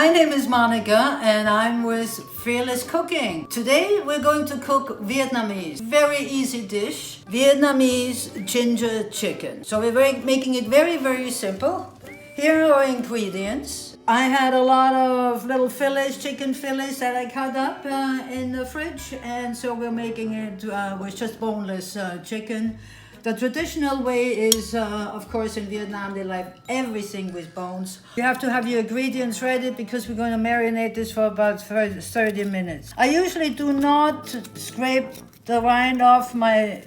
My name is Monica and I'm with Fearless Cooking. Today we're going to cook Vietnamese. Very easy dish, Vietnamese ginger chicken. So we're making it very simple. Here are our ingredients. I had a lot of little fillets, chicken fillets that I cut up in the fridge, and so we're making it with just boneless chicken. The traditional way is, of course, in Vietnam, they like everything with bones. You have to have your ingredients ready because we're going to marinate this for about 30 minutes. I usually do not scrape the rind off my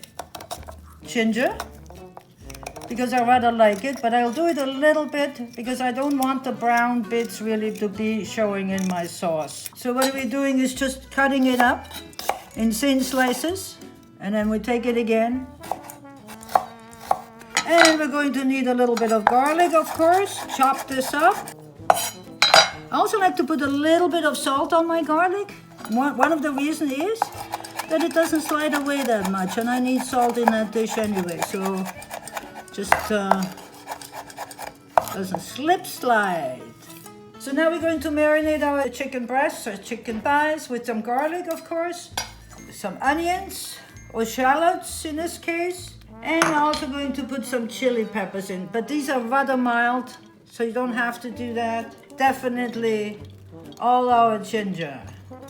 ginger because I rather like it, but I'll do it a little bit because I don't want the brown bits really to be showing in my sauce. So what we're doing is just cutting it up in thin slices, and then we take it again. And we're going to need a little bit of garlic, of course. Chop this up. I also like to put a little bit of salt on my garlic. One of the reasons is that it doesn't slide away that much, and I need salt in that dish anyway, so just doesn't slide. So now we're going to marinate our chicken breasts or chicken thighs with some garlic, of course, some onions or shallots in this case. And I'm also going to put some chili peppers in, but these are rather mild, so you don't have to do that. Definitely all our ginger.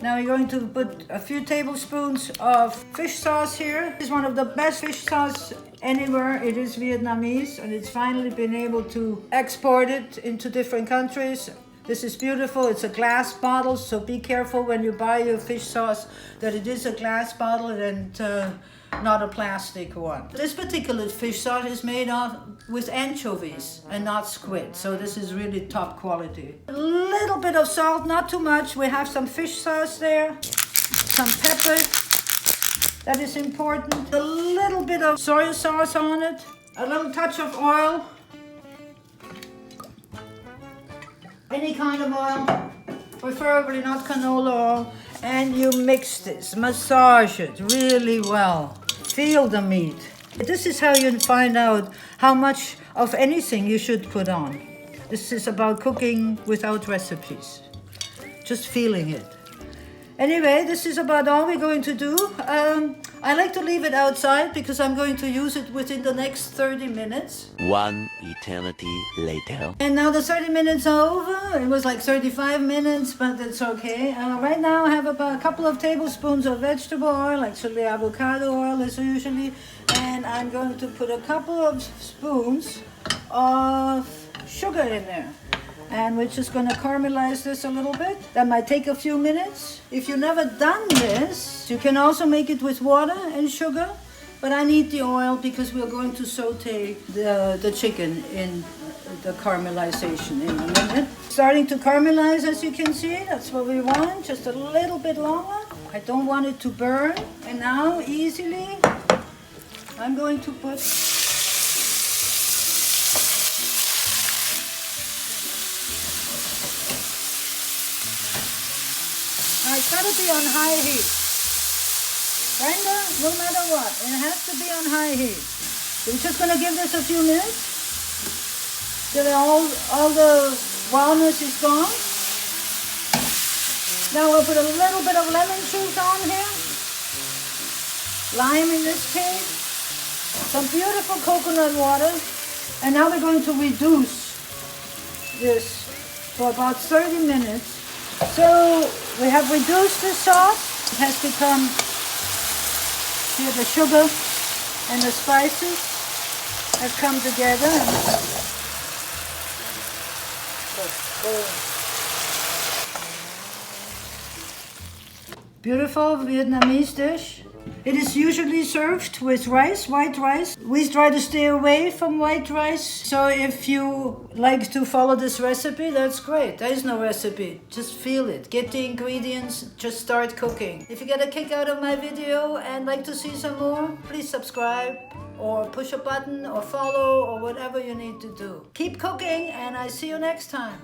Now we're going to put a few tablespoons of fish sauce here. This is one of the best fish sauce anywhere. It is Vietnamese, and it's finally been able to export it into different countries. This is beautiful. It's a glass bottle, so be careful when you buy your fish sauce that it is a glass bottle and not a plastic one. This particular fish sauce is made with anchovies and not squid, so this is really top quality. A little bit of salt, not too much. We have some fish sauce there, some pepper, that is important. A little bit of soy sauce on it, a little touch of oil, any kind of oil, preferably not canola oil. And you mix this, massage it really well. Feel the meat. This is how you find out how much of anything you should put on. This is about cooking without recipes. Just feeling it. Anyway, this is about all we're going to do. I like to leave it outside because I'm going to use it within the next 30 minutes. One eternity later. And now the 30 minutes are over. It was like 35 minutes, but it's okay. Right now I have about a couple of tablespoons of vegetable oil, actually avocado oil is usually. And I'm going to put a couple of spoons of sugar in there. And we're just going to caramelize this a little bit. That might take a few minutes. If you've never done this, you can also make it with water and sugar. But I need the oil because we're going to saute the chicken in the caramelization in a minute. Starting to caramelize, as you can see. That's what we want, just a little bit longer. I don't want it to burn. And now, easily, I'm going to put it's got to be on high heat. Kinda, no matter what, it has to be on high heat. We're just going to give this a few minutes till all the rawness is gone. Now we'll put a little bit of lemon juice on here. Lime in this case. Some beautiful coconut water. And now we're going to reduce this for about 30 minutes. So we have reduced the sauce. It has become, here the sugar and the spices have come together. Beautiful Vietnamese dish. It is usually served with rice, white rice. We try to stay away from white rice. So if you like to follow this recipe, that's great. There is no recipe. Just feel it. Get the ingredients. Just start cooking. If you get a kick out of my video and like to see some more, please subscribe or push a button or follow or whatever you need to do. Keep cooking, and I see you next time.